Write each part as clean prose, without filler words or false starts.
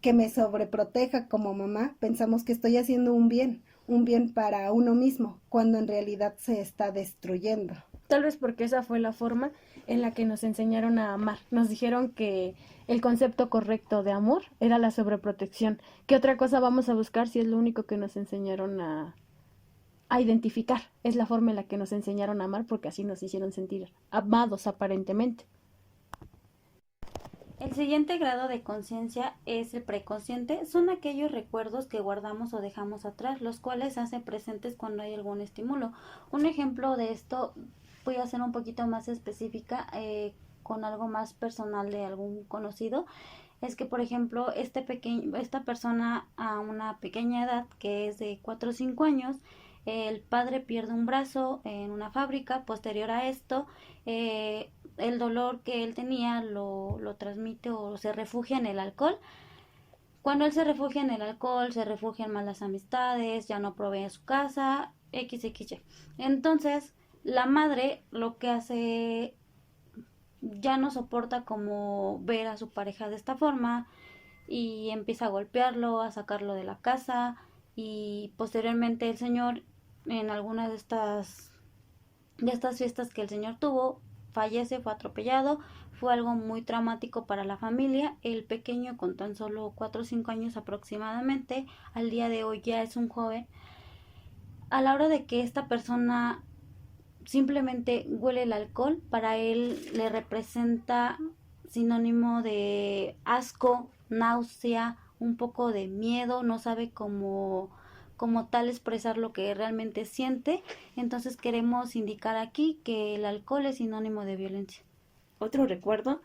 que me sobreproteja como mamá, pensamos que estoy haciendo un bien para uno mismo, cuando en realidad se está destruyendo. Tal vez porque esa fue la forma en la que nos enseñaron a amar. Nos dijeron que el concepto correcto de amor era la sobreprotección. ¿Qué otra cosa vamos a buscar si es lo único que nos enseñaron a identificar? Es la forma en la que nos enseñaron a amar porque así nos hicieron sentir amados aparentemente. El siguiente grado de conciencia es el preconsciente. Son aquellos recuerdos que guardamos o dejamos atrás, los cuales se hacen presentes cuando hay algún estímulo. Un ejemplo de esto, voy a ser un poquito más específica, con algo más personal de algún conocido, es que por ejemplo esta persona a una pequeña edad, que es de 4 o 5 años, el padre pierde un brazo en una fábrica. Posterior a esto, el dolor que él tenía lo transmite o se refugia en el alcohol. Cuando él se refugia en el alcohol, se refugia en malas amistades, ya no provee su casa, XXY. Entonces, la madre lo que hace, ya no soporta como ver a su pareja de esta forma y empieza a golpearlo, a sacarlo de la casa, y posteriormente el señor, en alguna de estas fiestas que el señor tuvo, fallece, fue atropellado. Fue algo muy traumático para la familia. El pequeño, con tan solo 4 o 5 años aproximadamente, al día de hoy ya es un joven. A la hora de que esta persona simplemente huele el alcohol, para él le representa sinónimo de asco, náusea, un poco de miedo, no sabe como tal expresar lo que realmente siente. Entonces queremos indicar aquí que el alcohol es sinónimo de violencia. Otro recuerdo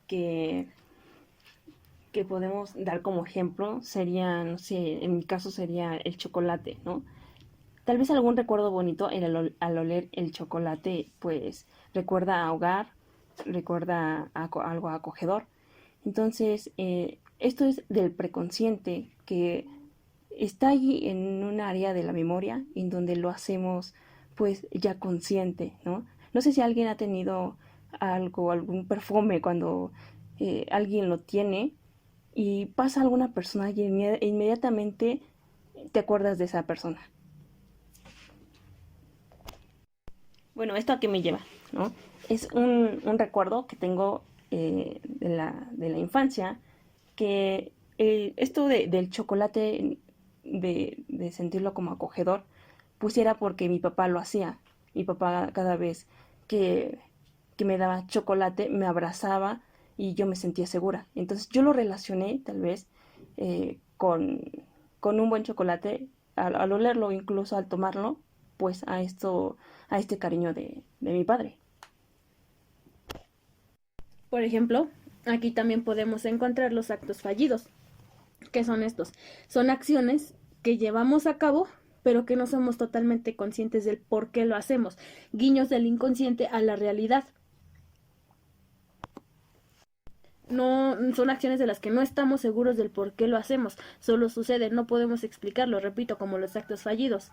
que, que podemos dar como ejemplo sería, no sé, en mi caso sería el chocolate, ¿no? Tal vez algún recuerdo bonito al oler el chocolate, pues recuerda a hogar, recuerda a algo acogedor. Entonces, esto es del preconsciente, que está allí en un área de la memoria en donde lo hacemos pues ya consciente, ¿no? No sé si alguien ha tenido algún perfume cuando alguien lo tiene y pasa alguna persona y inmediatamente te acuerdas de esa persona. Bueno, ¿esto a qué me lleva? ¿No? Es un recuerdo que tengo de la infancia, que esto del chocolate, de sentirlo como acogedor, pues era porque mi papá lo hacía. Mi papá cada vez que, que me daba chocolate me abrazaba y yo me sentía segura. Entonces yo lo relacioné tal vez con un buen chocolate, al olerlo, incluso al tomarlo, pues a este cariño de mi padre. Por ejemplo, aquí también podemos encontrar los actos fallidos. ¿Qué son estos? Son acciones que llevamos a cabo, pero que no somos totalmente conscientes del por qué lo hacemos. Guiños del inconsciente a la realidad. No son acciones de las que no estamos seguros del por qué lo hacemos. Solo sucede, no podemos explicarlo, repito, como los actos fallidos.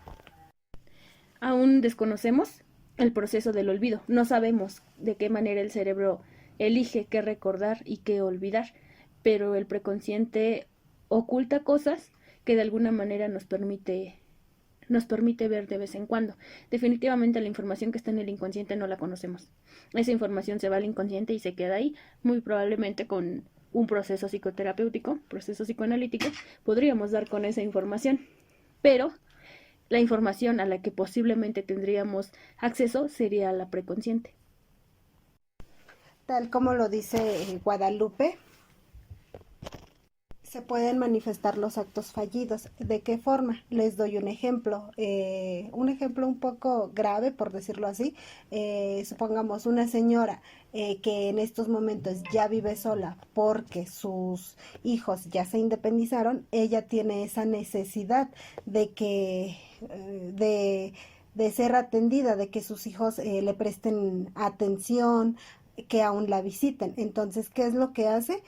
Aún desconocemos el proceso del olvido. No sabemos de qué manera el cerebro elige qué recordar y qué olvidar, pero el preconsciente oculta cosas que de alguna manera nos permite ver de vez en cuando. Definitivamente la información que está en el inconsciente no la conocemos. Esa información se va al inconsciente y se queda ahí, muy probablemente con un proceso psicoterapéutico, proceso psicoanalítico, podríamos dar con esa información, pero la información a la que posiblemente tendríamos acceso sería la preconsciente. Tal como lo dice Guadalupe, se pueden manifestar los actos fallidos. ¿De qué forma? Les doy un ejemplo un poco grave, por decirlo así. Supongamos una señora que en estos momentos ya vive sola porque sus hijos ya se independizaron. Ella tiene esa necesidad de que de ser atendida, de que sus hijos le presten atención, que aún la visiten. Entonces, ¿qué es lo que hace?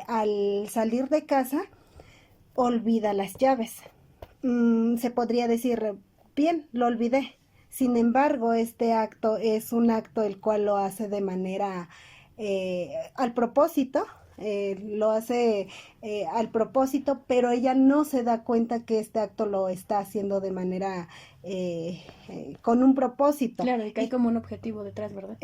Al salir de casa, olvida las llaves. Se podría decir, bien, lo olvidé. Sin embargo, este acto es un acto el cual lo hace de manera al propósito, lo hace al propósito, pero ella no se da cuenta que este acto lo está haciendo de manera con un propósito. Claro, y que hay como un objetivo detrás, ¿verdad?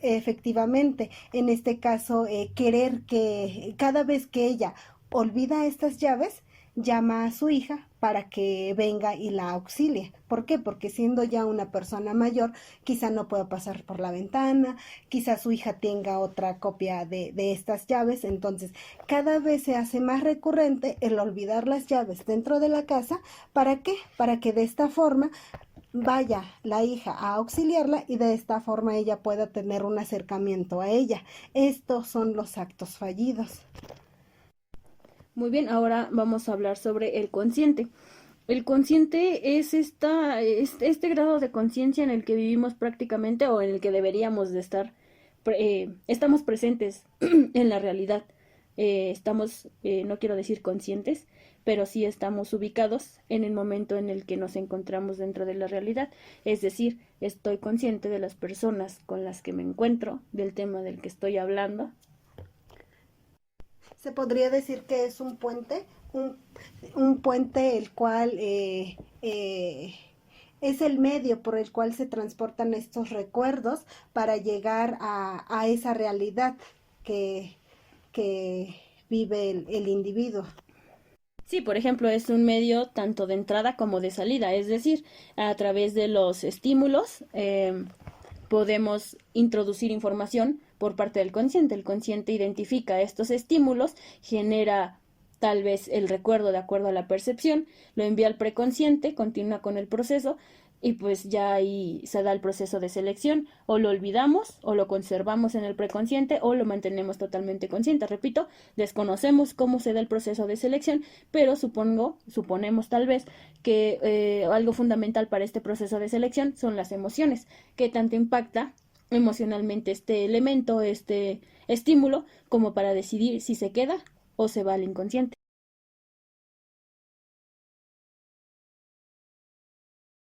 Efectivamente, en este caso, querer que cada vez que ella olvida estas llaves, llama a su hija para que venga y la auxilie. ¿Por qué? Porque siendo ya una persona mayor, quizá no pueda pasar por la ventana, quizá su hija tenga otra copia de estas llaves, entonces cada vez se hace más recurrente el olvidar las llaves dentro de la casa. ¿Para qué? Para que de esta forma vaya la hija a auxiliarla y de esta forma ella pueda tener un acercamiento a ella. Estos son los actos fallidos. Muy bien, ahora vamos a hablar sobre el consciente. El consciente es este grado de conciencia en el que vivimos prácticamente o en el que deberíamos de estar. Estamos presentes en la realidad. Estamos, no quiero decir conscientes, pero sí estamos ubicados en el momento en el que nos encontramos dentro de la realidad. Es decir, estoy consciente de las personas con las que me encuentro, del tema del que estoy hablando. Se podría decir que es un puente, un puente el cual es el medio por el cual se transportan estos recuerdos para llegar a esa realidad que vive el individuo. Sí, por ejemplo, es un medio tanto de entrada como de salida, es decir, a través de los estímulos podemos introducir información por parte del consciente. El consciente identifica estos estímulos, genera tal vez el recuerdo de acuerdo a la percepción, lo envía al preconsciente, continúa con el proceso y pues ya ahí se da el proceso de selección, o lo olvidamos, o lo conservamos en el preconsciente, o lo mantenemos totalmente consciente. Repito, desconocemos cómo se da el proceso de selección, pero suponemos tal vez que algo fundamental para este proceso de selección son las emociones, que tanto impacta emocionalmente este elemento, este estímulo, como para decidir si se queda o se va al inconsciente.